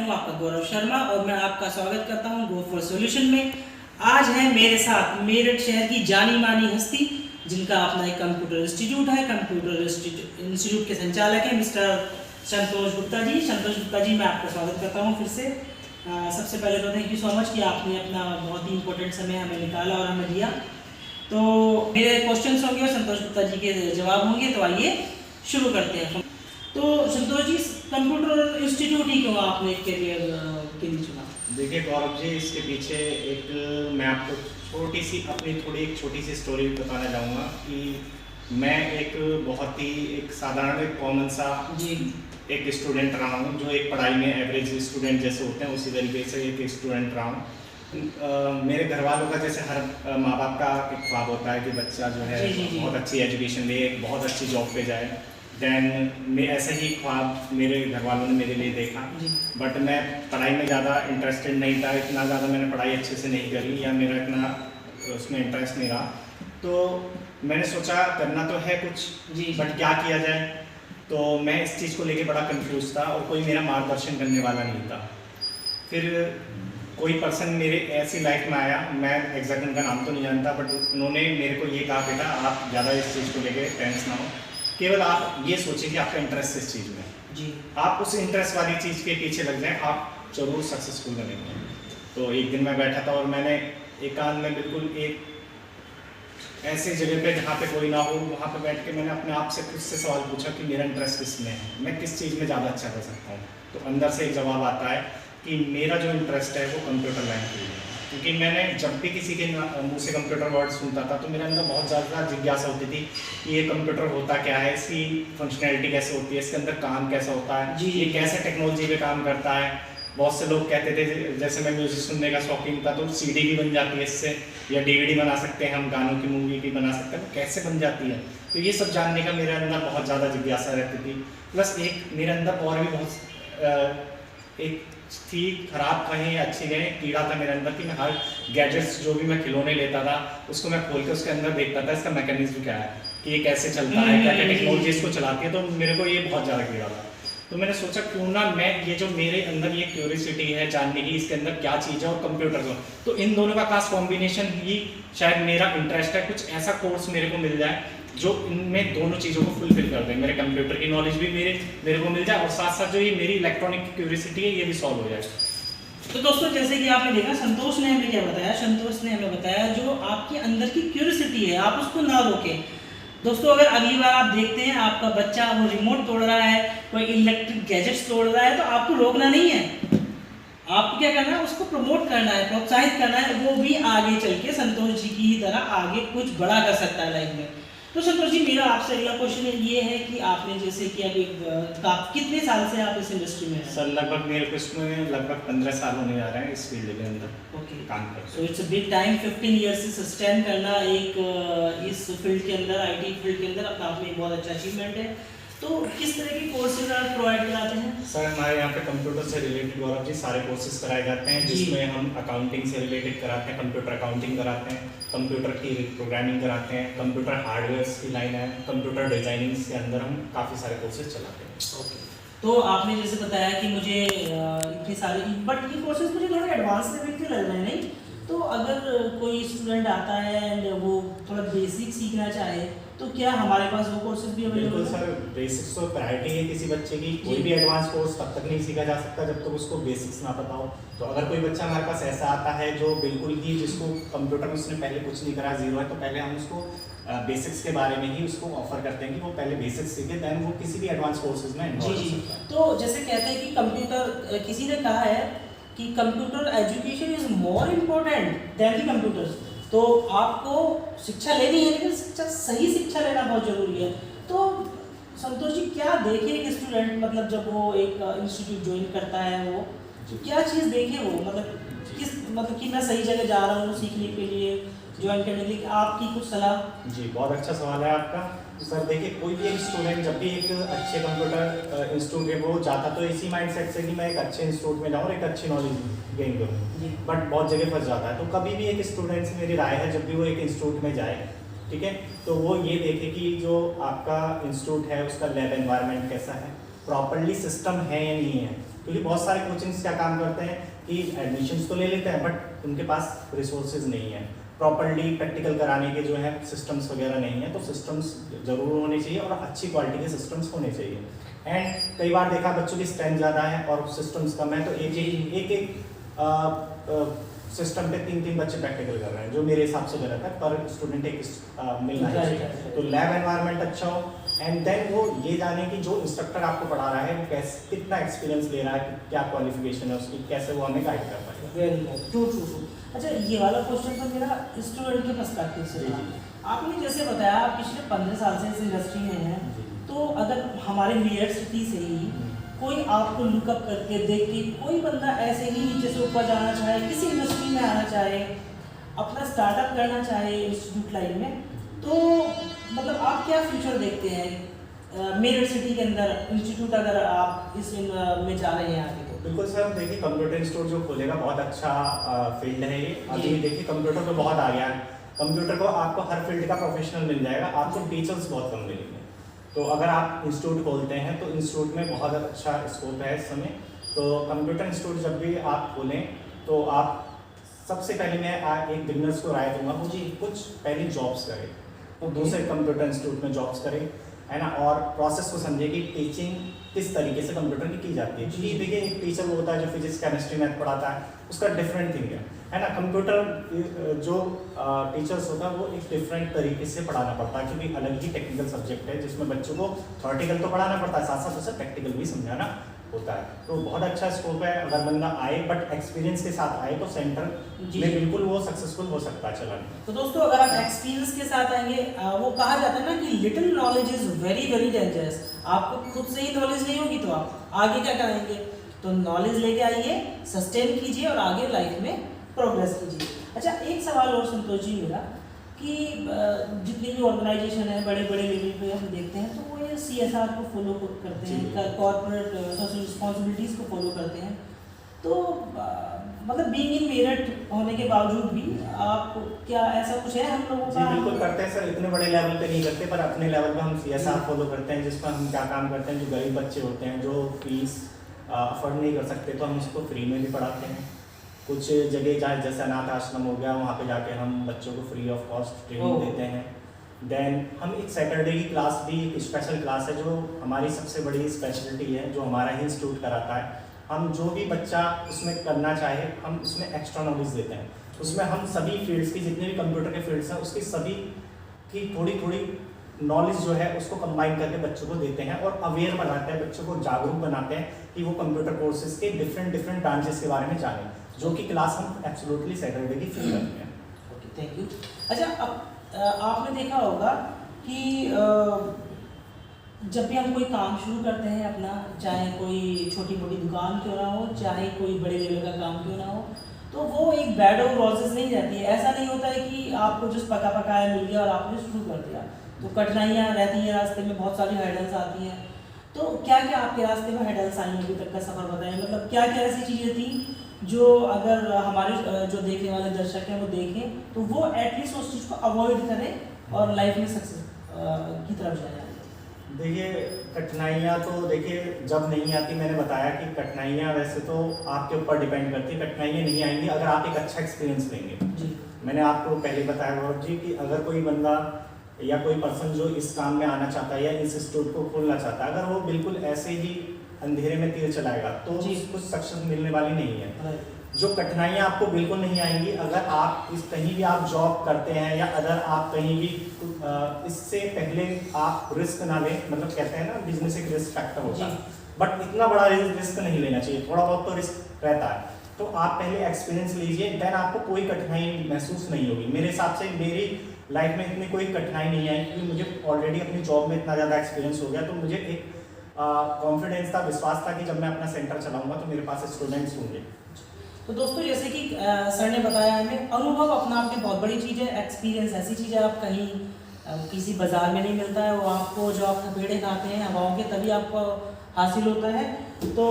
हूं आपका गौरव शर्मा और मैं आपका स्वागत करता हूं गो फॉर सॉल्यूशन में। आज है मेरे साथ मेरठ शहर की जानी मानी हस्ती, जिनका अपना एक कंप्यूटर इंस्टीट्यूट है। कंप्यूटर इंस्टीट्यूट के संचालक हैं मिस्टर संतोष गुप्ता जी। संतोष गुप्ता जी, मैं आपका स्वागत करता हूँ फिर से। सबसे पहले तो थैंक यू सो मच कि आपने अपना बहुत ही इंपॉर्टेंट समय हमें निकाला और हमें दिया। तो मेरे क्वेश्चंस होंगे और संतोष गुप्ता जी के जवाब होंगे, तो आइए शुरू करते हैं। तो संतोष जी, कंप्यूटर इंस्टीट्यूट ही क्यों आपने करियर के लिए चुना? देखिए गौरव जी, इसके पीछे एक मैं आपको थोड़ी एक छोटी सी स्टोरी बताना चाहूँगा कि मैं एक बहुत ही एक साधारण एक कॉमन सा एक स्टूडेंट रहा हूँ, जो एक पढ़ाई में एवरेज स्टूडेंट जैसे होते हैं उसी तरीके से एक स्टूडेंट रहा हूँ। मेरे घर वालों का जैसे हर माँ बाप का एक ख्वाब होता है कि बच्चा जो है बहुत अच्छी एजुकेशन ले, एक बहुत अच्छी जॉब पे जाए। दैन मैं ऐसे ही ख्वाब मेरे घर वालों ने मेरे लिए देखा, बट मैं पढ़ाई में ज़्यादा इंटरेस्टेड नहीं था। इतना ज़्यादा मैंने पढ़ाई अच्छे से नहीं करी या मेरा इतना उसमें इंटरेस्ट नहीं रहा। तो मैंने सोचा करना तो है कुछ, बट क्या किया जाए। तो मैं इस चीज़ को लेके बड़ा कंफ्यूज था और कोई मेरा मार्गदर्शन करने वाला नहीं था। फिर कोई पर्सन मेरे ऐसी लाइफ में आया, मैं एग्जैक्ट उनका नाम तो नहीं जानता, बट उन्होंने मेरे को ये कहा, बेटा आप ज़्यादा इस चीज़ को लेके टेंस ना हो, केवल आप ये सोचिए कि आपका इंटरेस्ट इस चीज़ में जी, आप उस इंटरेस्ट वाली चीज़ के पीछे लग जाएं, आप जरूर सक्सेसफुल बनेंगे। तो एक दिन मैं बैठा था और मैंने एकांत में बिल्कुल एक ऐसी जगह पे जहाँ पे कोई ना हो, वहाँ पे बैठ के मैंने अपने आप से खुद से सवाल पूछा कि मेरा इंटरेस्ट किसमें है, मैं किस चीज़ में ज़्यादा अच्छा कर सकता हूँ। तो अंदर से एक जवाब आता है कि मेरा जो इंटरेस्ट है वो कंप्यूटर लाइन के लिए है। क्योंकि मैंने जब भी किसी के मुँह से कंप्यूटर वर्ड सुनता था तो मेरे अंदर बहुत ज़्यादा जिज्ञासा होती थी कि ये कंप्यूटर होता क्या है, इसकी फंक्शनैलिटी कैसे होती है, इसके अंदर काम कैसा होता है, ये कैसे टेक्नोलॉजी पे काम करता है। बहुत से लोग कहते थे, जैसे मैं म्यूज़िक सुनने का शौकीन था, तो सीडी भी बन जाती है इससे, या डीवीडी बना सकते हैं हम, गानों की मूवी की बना सकते हैं, तो कैसे बन जाती है। तो ये सब जानने का मेरे अंदर बहुत ज़्यादा जिज्ञासा रहती थी। प्लस एक मेरे अंदर और भी बहुत एक थी, खराब कहें या अच्छी कहें, कीड़ा था मेरे अंदर कि मैं हर गैजेट्स जो भी मैं खिलौने लेता था उसको मैं खोल के उसके अंदर देखता था इसका मैकेनिज्म क्या है, कि ये कैसे चलता है, क्या क्या टेक्नोलॉजी इसको चलाती है। तो मेरे को ये बहुत ज़्यादा कीड़ा था। तो मैंने सोचा क्यों ना मैं ये जो मेरे अंदर ये क्यूरियोसिटी है जानने की इसके अंदर क्या चीज़ है और कंप्यूटर को, तो इन दोनों का खास कॉम्बिनेशन ही शायद मेरा इंटरेस्ट है। कुछ ऐसा कोर्स मेरे को मिल जाए जो इनमें दोनों चीज़ों को फुलफिल कर दे, मेरे कंप्यूटर की नॉलेज भी मेरे को मिल जाए और साथ साथ जो ये मेरी इलेक्ट्रॉनिक क्यूरियोसिटी है ये भी सॉल्व हो जाए। तो दोस्तों, जैसे कि आपने देखा, संतोष ने हमें क्या बताया, संतोष ने हमें बताया जो आपके अंदर की क्यूरियोसिटी है आप उसको ना रोकें। दोस्तों, अगर अगली बार आप देखते हैं आपका बच्चा वो रिमोट तोड़ रहा है, कोई इलेक्ट्रिक गैजेट्स तोड़ रहा है, तो आपको रोकना नहीं है, आपको क्या करना है, उसको प्रमोट करना है, प्रोत्साहित करना है। वो भी आगे चल के संतोष जी की तरह आगे कुछ बड़ा कर सकता है लाइफ में। तो संतोष जी, मेरा आपसे अगला क्वेश्चन ये है कि आपने जैसे कि अभी कितने साल से आप इस इंडस्ट्री में हैं? सर लगभग मेरे को इसमें लगभग 15 साल होने जा रहे हैं इस फील्ड के अंदर काम करते। So it's a big time. 15 years से सस्टेन करना एक इस फील्ड के अंदर, आईटी फील्ड के अंदर, अपना आप में एक बहुत अच्छा अचीवमेंट है। तो किस तरह के कोर्सेज आप प्रोवाइड कराते हैं? सर हमारे यहाँ पे कंप्यूटर से रिलेटेड गौरव जी सारे कोर्सेज कराए जाते हैं, जिसमें हम अकाउंटिंग से रिलेटेड कराते हैं, कंप्यूटर अकाउंटिंग कराते हैं, कंप्यूटर की प्रोग्रामिंग कराते हैं, कंप्यूटर हार्डवेयर की लाइन है, कंप्यूटर डिजाइनिंग के अंदर हम काफ़ी सारे कोर्सेज चलाते हैं। ओके, तो आपने जैसे बताया कि मुझे इतनी सारी, बट ये कोर्सेज मुझे थोड़े एडवांस लेवल के लग रहे हैं, नहीं? तो अगर कोई स्टूडेंट आता है एंड वो थोड़ा बेसिक सीखना चाहे तो क्या हमारे पास वो कोर्सेज भी अवेलेबल है? सर बेसिक्स तो प्रायोरिटी है किसी बच्चे की, कोई भी एडवांस कोर्स तब तक नहीं सीखा जा सकता जब तक उसको बेसिक्स ना पता हो। तो अगर कोई बच्चा हमारे पास ऐसा आता है जो बिल्कुल ही, जिसको कंप्यूटर में उसने पहले कुछ नहीं करा, जीरो है, तो पहले हम उसको बेसिक्स के बारे में ही उसको ऑफर करते हैं कि वो पहले बेसिक्स सीखे, देन वो किसी भी एडवांस कोर्सेज में एनरोल हो सकता है। तो जैसे कहते हैं कि कंप्यूटर, किसी ने कहा है कि computer education is more important then the computers. तो आपको शिक्षा लेनी है, लेकिन सही शिक्षा लेना बहुत जरूरी है। तो संतोष जी, क्या देखे एक स्टूडेंट, मतलब जब वो एक इंस्टीट्यूट ज्वाइन करता है, वो क्या चीज़ देखे वो, मतलब कि मैं सही जगह जा रहा हूँ सीखने के लिए, ज्वाइन करने के लिए, आपकी कुछ सलाह? जी बहुत अच्छा सवाल है आपका। सर देखिए, कोई भी एक स्टूडेंट जब भी एक अच्छे कंप्यूटर इंस्टीट्यूट में वो जाता तो इसी माइंडसेट से कि मैं एक अच्छे इंस्टीट्यूट में जाऊँ और एक अच्छी नॉलेज गेन करूँ, बट बहुत जगह फंस जाता है। तो कभी भी एक स्टूडेंट से मेरी राय है, जब भी वो एक इंस्टीट्यूट में जाए, ठीक है, तो वो ये देखे कि जो आपका इंस्टीट्यूट है उसका लैब एनवायरनमेंट कैसा है, प्रॉपरली सिस्टम है या नहीं है, क्योंकि बहुत सारे कोचिंग्स क्या काम करते हैं कि एडमिशन्स तो ले लेते हैं बट उनके पास रिसोर्सेज नहीं है, प्रॉपरली प्रैक्टिकल कराने के जो है सिस्टम्स वगैरह नहीं है। तो सिस्टम्स ज़रूर होने चाहिए और अच्छी क्वालिटी के सिस्टम्स होने चाहिए। एंड कई बार देखा बच्चों की स्ट्रेंथ ज़्यादा है और सिस्टम्स कम है, तो एक सिस्टम पे 3-3 बच्चे प्रैक्टिकल कर रहे हैं, जो मेरे हिसाब से गलत है। पर स्टूडेंट एक मिलना चाहिए, तो लैब एनवायरनमेंट अच्छा हो एंड देन वो ये जाने कि जो इंस्ट्रक्टर आपको पढ़ा रहा है वो कैसे, कितना एक्सपीरियंस ले रहा है, क्या क्वालिफिकेशन है उसकी, कैसे वो हमें गाइड कर पाएगा। Very good, true true true. अच्छा, ये वाला क्वेश्चन तो मेरा स्टूडेंट के पर्सपेक्टिव से था। आपने जैसे बताया आप पिछले 15 साल से इस इंडस्ट्री में हैं, तो अगर हमारे मेरिट सिटी से ही कोई आपको लुकअप करके देख के कोई बंदा ऐसे ही नीचे से ऊपर जाना चाहे, किसी इंडस्ट्री में आना चाहे, अपना स्टार्टअप करना चाहे इंस्टीट्यूट लाइन में, तो मतलब आप क्या फ्यूचर देखते हैं मेरिट सिटी के अंदर इंस्टीट्यूट अगर आप इस में जा रहे हैं आगे? तो बिल्कुल सर, देखिए कंप्यूटर इंस्टीट्यूट जो खोलेगा बहुत अच्छा फील्ड है ये। अभी देखिए कंप्यूटर तो बहुत आ गया है, कंप्यूटर को आपको हर फील्ड का प्रोफेशनल मिल जाएगा, आपको टीचर्स बहुत कम मिलेंगे। तो अगर आप इंस्टीट्यूट खोलते हैं तो इंस्टीट्यूट में बहुत अच्छा स्कोप है इस समय। तो कंप्यूटर इंस्टीट्यूट जब भी आप खोलें तो आप सबसे पहले मैं एक बिगनर्स को राय दूंगा वो जी कुछ पहले जॉब्स करें, तो दूसरे कंप्यूटर इंस्टीट्यूट में जॉब्स करें, है ना, और प्रोसेस को समझे कि टीचिंग किस तरीके से कंप्यूटर की जाती है। क्योंकि देखिए एक टीचर वो होता है जो फिजिक्स केमिस्ट्री मैथ पढ़ाता है, उसका डिफरेंट थिंग है ना। कंप्यूटर जो टीचर्स होता है वो एक डिफरेंट तरीके से पढ़ाना पड़ता है, क्योंकि अलग ही टेक्निकल सब्जेक्ट है जिसमें बच्चों को थ्योरेटिकल तो पढ़ाना पड़ता है, साथ साथ उसे प्रैक्टिकल भी समझाना होता है। तो बहुत अच्छा स्कोप है, अगर बंदा आए बट एक्सपीरियंस के साथ आए तो सेंटर में बिल्कुल वो सक्सेसफुल हो सकता है चलाने। तो दोस्तों अगर आप एक्सपीरियंस के साथ आएंगे, वो कहा जाता है ना कि little knowledge is very very dangerous. आपको खुद से ही नॉलेज नहीं होगी तो आप आगे क्या करेंगे? तो नॉलेज लेके आइए, सस्टेन कीजिए और आगे लाइफ में प्रोग्रेस कीजिए। अच्छा, एक सवाल और संतोष जी मेरा कि जितनी भी ऑर्गेनाइजेशन है बड़े बड़े लेवल पे हम देखते हैं तो वो ये CSR को फॉलो करते हैं, कॉर्पोरेट सोशल रिस्पॉन्सिबिलिटीज़ को फॉलो करते हैं। तो मतलब बीइंग इन मेरिट होने के बावजूद भी आप क्या ऐसा कुछ है हम लोगों का? जी बिल्कुल करते हैं सर, इतने बड़े लेवल पे नहीं करते पर अपने लेवल पे हम CSR फॉलो करते हैं, जिसमें हम क्या काम करते हैं, जो गरीब बच्चे होते हैं जो फीस अफोर्ड नहीं कर सकते तो हम उसको फ्री में भी पढ़ाते हैं। कुछ जगह चाहे जैसे अनाथ आश्रम हो गया वहाँ पे जाके हम बच्चों को फ्री ऑफ कॉस्ट ट्रेनिंग देते हैं। देन हम एक सैटरडे की क्लास भी, एक स्पेशल क्लास है जो हमारी सबसे बड़ी स्पेशलिटी है, जो हमारा ही इंस्टीट्यूट कराता है। हम जो भी बच्चा उसमें करना चाहे हम उसमें एक्स्ट्रा नॉलेज देते हैं। उसमें हम सभी फील्ड्स की, जितने भी कंप्यूटर के फील्ड्स हैं उसकी सभी की थोड़ी थोड़ी नॉलेज जो है उसको कंबाइन करके बच्चों को देते हैं और अवेयर बनाते हैं, बच्चों को जागरूक बनाते हैं कि वो कंप्यूटर कोर्सेज के डिफरेंट ब्रांचेस के बारे में जानें, जो कि क्लास हम एब्सोल्युटली सैटरडे की फ्री करते हैं। Okay, thank you. अच्छा, अब आपने देखा होगा कि जब भी हम कोई काम शुरू करते हैं अपना, चाहे कोई छोटी मोटी दुकान क्यों ना हो, चाहे कोई बड़े लेवल का काम क्यों ना हो, तो वो एक बेड ऑफ रोजेस नहीं रहती है। ऐसा नहीं होता है कि आपको जो पका पकाया मिल गया और आपने शुरू कर दिया। तो कठिनाइयाँ रहती हैं रास्ते में, बहुत सारी हाइडल्स आती हैं। तो क्या क्या आपके रास्ते में हाइडल्स आई अभी तक का सफ़र बताएं, मतलब क्या क्या ऐसी चीज़ें थी जो अगर हमारे जो देखने वाले दर्शक हैं वो देखें तो वो एटलीस्ट उस चीज़ को अवॉइड करें और लाइफ में सक्सेस की तरफ जाए? देखिए कठिनाइयाँ तो देखिए जब नहीं आती, मैंने बताया कि कठिनाइयाँ वैसे तो आपके ऊपर डिपेंड करती है। कठिनाइयाँ नहीं आएंगी अगर आप एक अच्छा एक्सपीरियंस लेंगे। जी, मैंने आपको पहले बताया गौरव जी कि अगर कोई बंदा या कोई पर्सन जो इस काम में आना चाहता है या इस इंस्टीट्यूट को खोलना चाहता है, अगर वो बिल्कुल ऐसे ही अंधेरे में तीर चलाएगा तो कुछ सक्सेस मिलने वाली नहीं है। जो कठिनाइयाँ आपको बिल्कुल नहीं आएंगी अगर आप इस कहीं भी आप जॉब करते हैं या अगर आप कहीं भी इससे पहले आप रिस्क ना लें। मतलब कहते हैं ना बिजनेस एक रिस्क फैक्टर होता है, बट इतना बड़ा रिस्क नहीं लेना चाहिए, थोड़ा बहुत तो रिस्क रहता है। तो आप पहले एक्सपीरियंस लीजिए, देन आपको कोई कठिनाई महसूस नहीं होगी। मेरे हिसाब से मेरी लाइफ में इतनी कोई कठिनाई नहीं आई क्योंकि मुझे ऑलरेडी अपनी जॉब में इतना ज़्यादा एक्सपीरियंस हो गया। तो मुझे एक कॉन्फिडेंस था, विश्वास था कि जब मैं अपना सेंटर चलाऊंगा तो मेरे पास स्टूडेंट्स होंगे। तो दोस्तों जैसे कि सर ने बताया हमें, अनुभव अपना आपकी बहुत बड़ी चीज़ है। एक्सपीरियंस ऐसी चीज़ है आप कहीं किसी बाजार में नहीं मिलता है, वो आपको जो आप पेड़े खाते हैं हवाओं के तभी आपको हासिल होता है। तो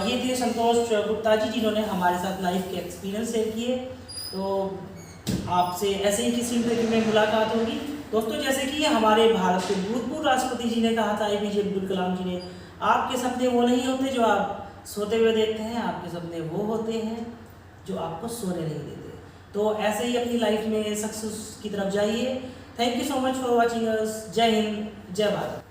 ये थे संतोष गुप्ता जी जिन्होंने हमारे साथ लाइफ के एक्सपीरियंस शेयर किए। तो आपसे ऐसे ही किसी इंटरव्यू में मुलाकात होगी। दोस्तों जैसे कि हमारे भारत के भूतपूर्व राष्ट्रपति जी ने कहा था, APJ अब्दुल कलाम जी ने, आपके सपने वो नहीं होते जो आप सोते हुए देखते हैं, आपके सपने वो होते हैं जो आपको सोने नहीं देते। तो ऐसे ही अपनी लाइफ में सक्सेस की तरफ जाइए। Thank you so much for watching us. जय हिंद, जय भारत।